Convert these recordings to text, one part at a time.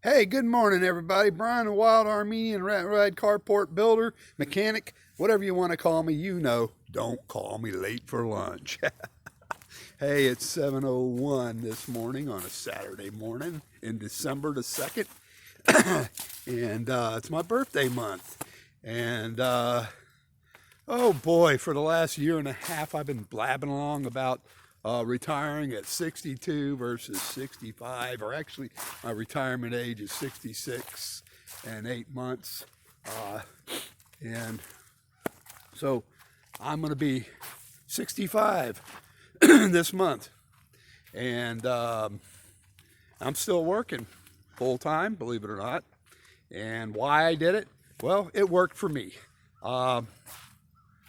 Hey, good morning, everybody. Brian, the Wild Armenian Rat Ride Carport Builder, mechanic, whatever you want to call me, you know. Don't call me late for lunch. Hey, it's 7:01 this morning on a Saturday morning in December the 2nd. And it's my birthday month. And oh boy, for the last year and a half, I've been blabbing along about retiring at 62 versus 65, or actually, my retirement age is 66 and 8 months. And so I'm going to be 65 this month. And I'm still working full time, believe it or not. And why I did it? Well, it worked for me. I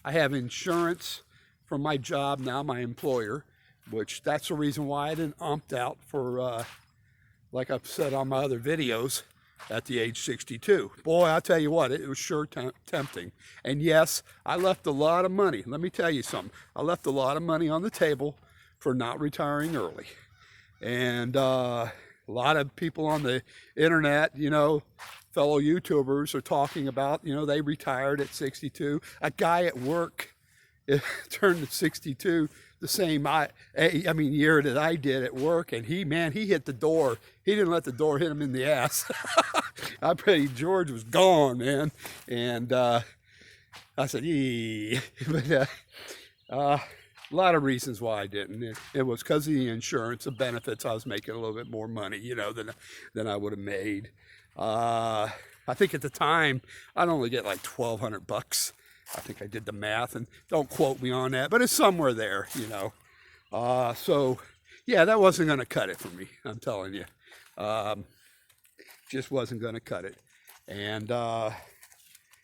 have insurance from my job now, my employer, which that's the reason why I didn't opt out for, like I've said on my other videos, at the age 62. Boy, I'll tell you what, it was sure tempting. And yes, I left a lot of money. Let me tell you something. I left a lot of money on the table for not retiring early. And a lot of people on the internet, you know, fellow YouTubers are talking about, you know, they retired at 62. A guy at work turned 62 the same year that I did at work, and he hit the door. He didn't let the door hit him in the ass. I bet George was gone, man. And I said, "Ee." But a lot of reasons why I didn't. It was because of the insurance, the benefits. I was making a little bit more money, you know, than I would have made. I think at the time I'd only get like $1,200. I think I did the math, and don't quote me on that, but it's somewhere there, you know. So yeah, that wasn't going to cut it for me. I'm telling you, just wasn't going to cut it. And I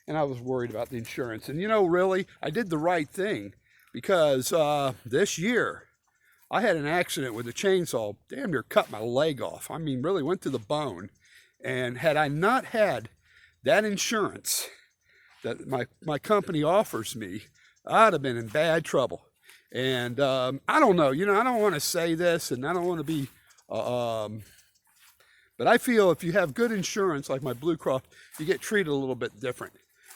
was worried about the insurance. And you know, really, I did the right thing, because this year I had an accident with a chainsaw. Damn near cut my leg off. I mean, really went to the bone. And had I not had that insurance that my company offers me, I'd have been in bad trouble. And I don't know, you know, I don't want to say this, and I don't want to be, but I feel if you have good insurance, like my Blue Cross, you get treated a little bit different,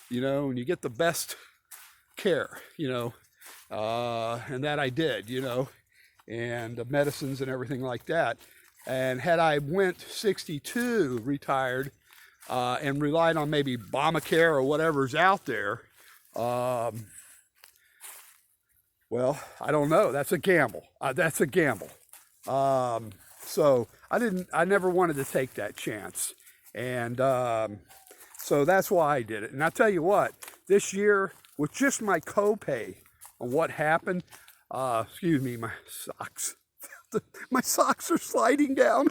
you know, and you get the best care, you know, and that I did, you know, and the medicines and everything like that. And had I went 62, retired, and relied on maybe Obamacare or whatever's out there, well, I don't know. That's a gamble. That's a gamble. So I never wanted to take that chance. And so that's why I did it. And I'll tell you what, this year, with just my copay on what happened, excuse me, my socks. My socks are sliding down.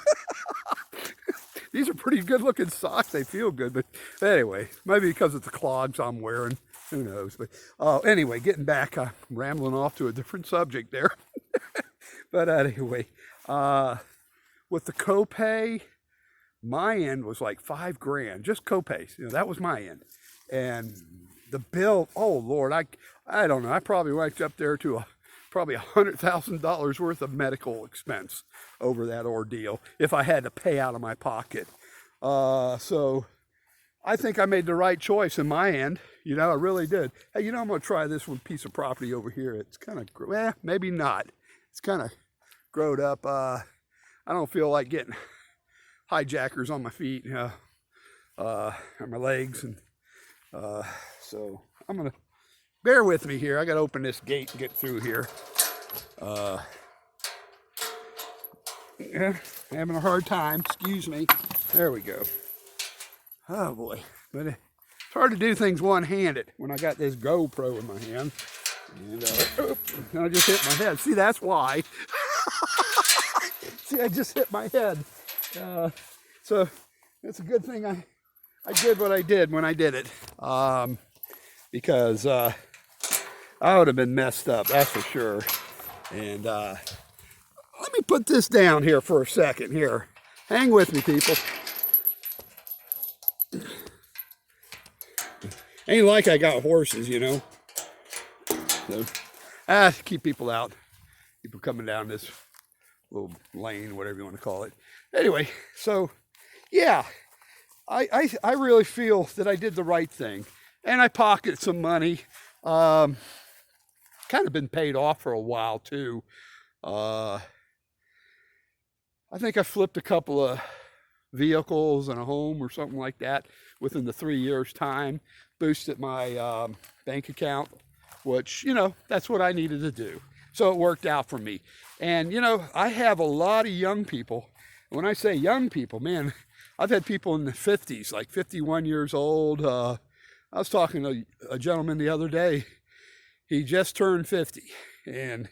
These are pretty good looking socks. They feel good, but anyway, maybe because it's the clogs I'm wearing. Who knows? But anyway, getting back, I'm rambling off to a different subject there. But anyway, with the copay, my end was like $5,000, just copays. You know, that was my end. And the bill, oh Lord, I don't know. I probably went up there to probably $100,000 worth of medical expense over that ordeal if I had to pay out of my pocket. So I think I made the right choice in my end. You know, I really did. Hey, you know, I'm going to try this one piece of property over here. It's kind of, maybe not. It's kind of growed up. I don't feel like getting hijackers on my feet, or my legs. And so I'm going to, bear with me here. I got to open this gate and get through here. Yeah, having a hard time. Excuse me. There we go. Oh boy. But it's hard to do things one-handed when I got this GoPro in my hand. And I just hit my head. See, that's why. See, I just hit my head. So it's a good thing I did what I did when I did it. Because I would have been messed up, that's for sure. And let me put this down here for a second here. Hang with me, people. Ain't like I got horses, you know. So, keep people out. People coming down this little lane, whatever you want to call it. Anyway, so yeah, I really feel that I did the right thing. And I pocketed some money. Kind of been paid off for a while too. I think I flipped a couple of vehicles and a home or something like that within the 3 years time, boosted my bank account, which, you know, that's what I needed to do. So it worked out for me. And, you know, I have a lot of young people. When I say young people, man, I've had people in the 50s, like 51 years old. I was talking to a gentleman the other day. He just turned 50, and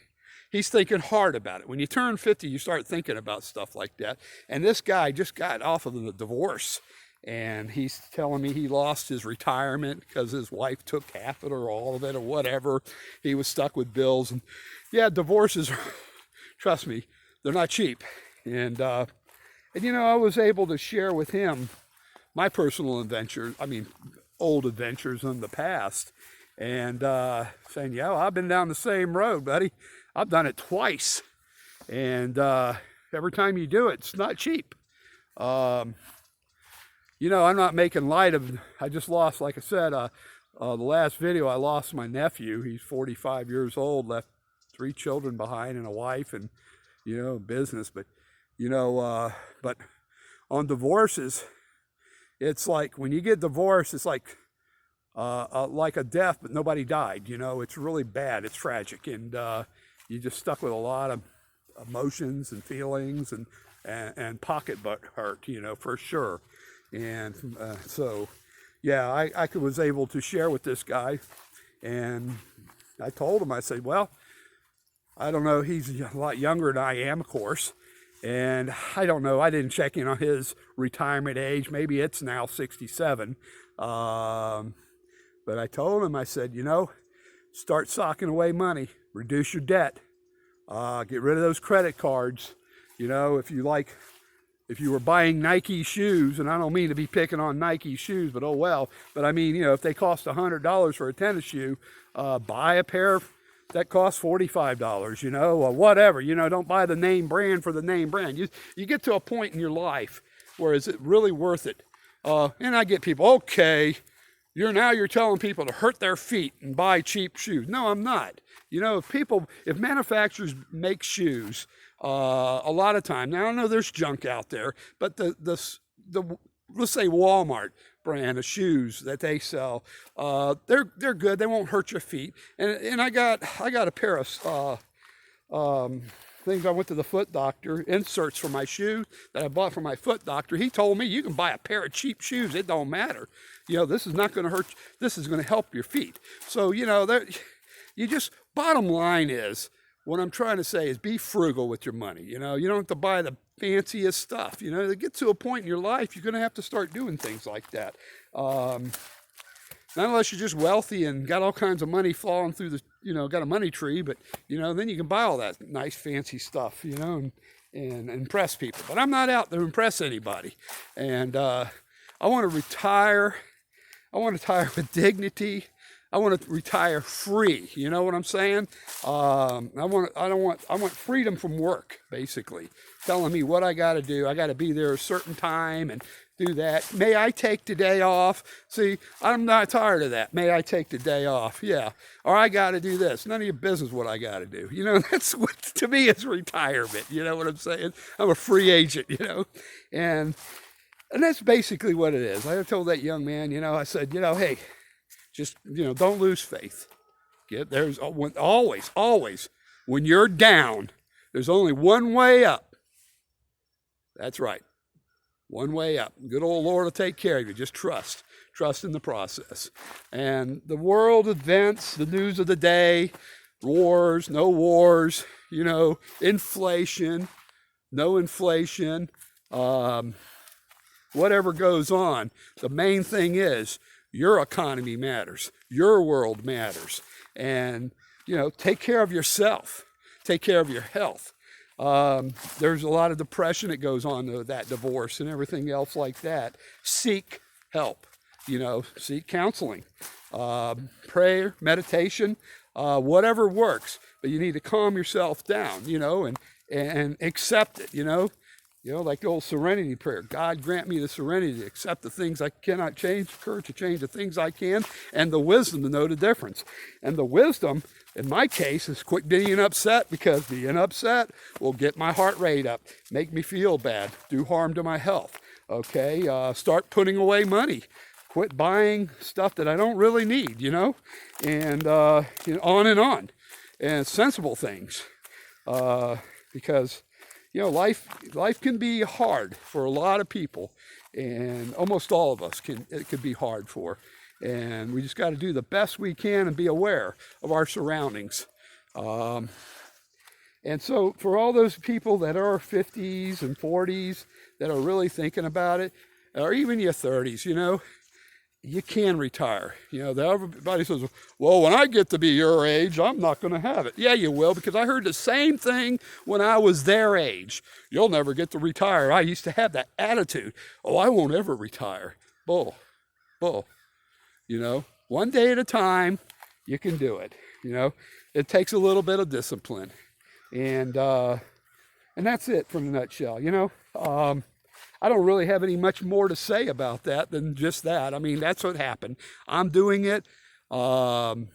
he's thinking hard about it. When you turn 50, you start thinking about stuff like that. And this guy just got off of the divorce, and he's telling me he lost his retirement because his wife took half of it or all of it or whatever. He was stuck with bills. And yeah, divorces, trust me, they're not cheap. And you know, I was able to share with him my personal adventures, old adventures in the past. And saying, yeah, well, I've been down the same road, buddy. I've done it twice. And every time you do it, it's not cheap. You know, I'm not making light of, I just lost, like I said, the last video, I lost my nephew. He's 45 years old, left 3 children behind and a wife and, you know, business. But, you know, but on divorces, it's like when you get divorced, it's like a death, but nobody died. You know, it's really bad. It's tragic. And you're just stuck with a lot of emotions and feelings and pocketbook hurt, you know, for sure. And so, yeah, I was able to share with this guy, and I told him, I said, well, I don't know, he's a lot younger than I am, of course, and I don't know, I didn't check in on his retirement age, maybe it's now 67, but I told him, I said, you know, start socking away money, reduce your debt, get rid of those credit cards, you know, if you were buying Nike shoes, and I don't mean to be picking on Nike shoes, but oh well. But I mean, you know, if they cost $100 for a tennis shoe, buy a pair that costs $45, you know, or whatever. You know, don't buy the name brand for the name brand. You get to a point in your life where is it really worth it? And I get people, okay, you're telling people to hurt their feet and buy cheap shoes. No, I'm not. You know, if manufacturers make shoes, a lot of time, now I know there's junk out there, but the let's say Walmart brand of shoes that they sell, they're good. They won't hurt your feet. And I got a pair of things. I went to the foot doctor, inserts for my shoe that I bought from my foot doctor. He told me you can buy a pair of cheap shoes. It don't matter. You know, this is not going to hurt. This is going to help your feet. So, you know, bottom line is, what I'm trying to say is be frugal with your money. You know, you don't have to buy the fanciest stuff. You know, to get to a point in your life, you're going to have to start doing things like that. Not unless you're just wealthy and got all kinds of money falling through the, you know, got a money tree, but, you know, then you can buy all that nice fancy stuff, you know, and impress people. But I'm not out to impress anybody. And I want to retire. I want to retire with dignity. I want to retire free. You know what I'm saying? I want freedom from work, basically. Telling me what I got to do. I got to be there a certain time and do that. May I take the day off? See, I'm not tired of that. May I take the day off? Yeah. Or I got to do this. None of your business what I got to do. You know, that's what to me is retirement. You know what I'm saying? I'm a free agent, you know. And that's basically what it is. I told that young man, you know, I said, you know, hey, just, you know, don't lose faith. There's always, when you're down, there's only one way up. That's right. One way up. Good old Lord will take care of you. Just trust. Trust in the process. And the world events, the news of the day, wars, no wars, you know, inflation, no inflation, whatever goes on. The main thing is, your economy matters. Your world matters. And, you know, take care of yourself. Take care of your health. There's a lot of depression that goes on with that divorce and everything else like that. Seek help. You know, seek counseling. Prayer, meditation, whatever works. But you need to calm yourself down, you know, and accept it, you know. You know, like the old serenity prayer. God grant me the serenity to accept the things I cannot change, the courage to change the things I can, and the wisdom to know the difference. And the wisdom, in my case, is quit being upset, because being upset will get my heart rate up, make me feel bad, do harm to my health. Okay, start putting away money. Quit buying stuff that I don't really need, you know, and on and on. And sensible things, because you know, life can be hard for a lot of people, and almost all of us it could be hard for. And we just got to do the best we can and be aware of our surroundings. And so for all those people that are 50s and 40s that are really thinking about it, or even your 30s, you know, you can retire. You know, everybody says, well, when I get to be your age, I'm not going to have it. Yeah, you will, because I heard the same thing when I was their age. You'll never get to retire. I used to have that attitude. Oh, I won't ever retire. Bull. You know, one day at a time, you can do it. You know, it takes a little bit of discipline. And that's it from the nutshell, you know. I don't really have any much more to say about that than just that. I mean, that's what happened. I'm doing it. So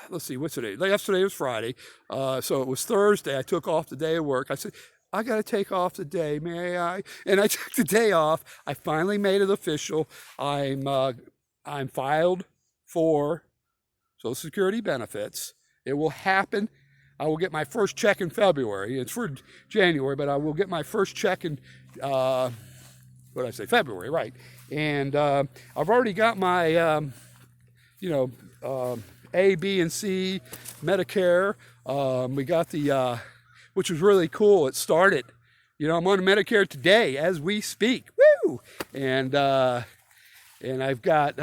let's see, what's today? Yesterday was Friday. So it was Thursday. I took off the day of work. I said, I got to take off the day, may I? And I took the day off. I finally made it official. I'm filed for Social Security benefits. It will happen. I will get my first check in February. It's for January, but I will get my first check in, February, right. And I've already got my, A, B, and C Medicare. We got the, which was really cool. It started, you know, I'm on Medicare today as we speak. Woo! And I've got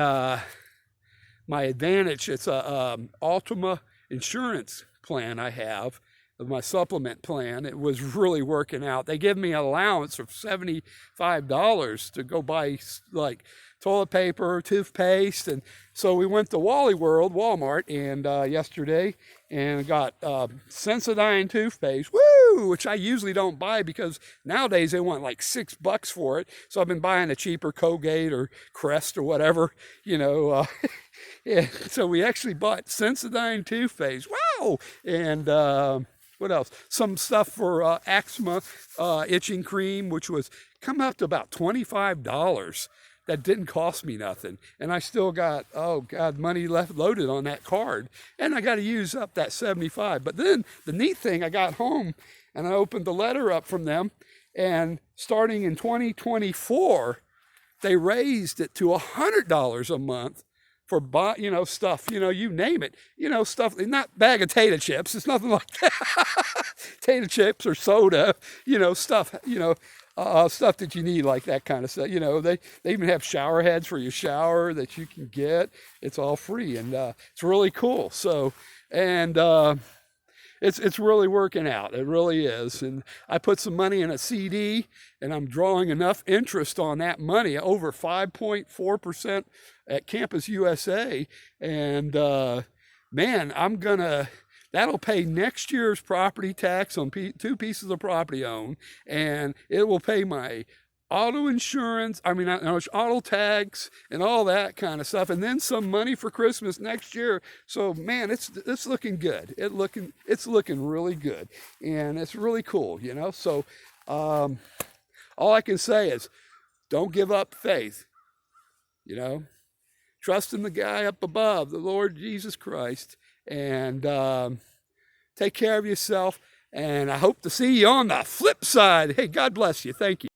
my Advantage. It's a Ultima insurance plan I have, of my supplement plan. It was really working out. They give me an allowance of $75 to go buy like toilet paper, toothpaste, and so we went to Walmart, and yesterday, and got Sensodyne toothpaste, woo, which I usually don't buy because nowadays they want like $6 for it. So I've been buying a cheaper Colgate or Crest or whatever, you know. Yeah, so we actually bought Sensodyne toothpaste. Wow! And what else? Some stuff for eczema, itching cream, which was come up to about $25. That didn't cost me nothing. And I still got, oh God, money left loaded on that card. And I got to use up that 75. But then the neat thing, I got home and I opened the letter up from them. And starting in 2024, they raised it to $100 a month for, you know, stuff, you know, you name it, you know, stuff, not bag of tater chips. It's nothing like that. Tater chips or soda, you know, stuff, you know, stuff that you need, like that kind of stuff. You know, they even have shower heads for your shower that you can get. It's all free, and it's really cool. So, and it's really working out. It really is. And I put some money in a CD, and I'm drawing enough interest on that money, over 5.4% at Campus USA. And man, that'll pay next year's property tax on 2 pieces of property owned, and it will pay my auto insurance, auto tax and all that kind of stuff, and then some money for Christmas next year. So man, it's looking good. It's looking really good, and it's really cool, you know. So all I can say is, don't give up faith, you know. Trust in the guy up above, the Lord Jesus Christ, and take care of yourself. And I hope to see you on the flip side. Hey, God bless you. Thank you.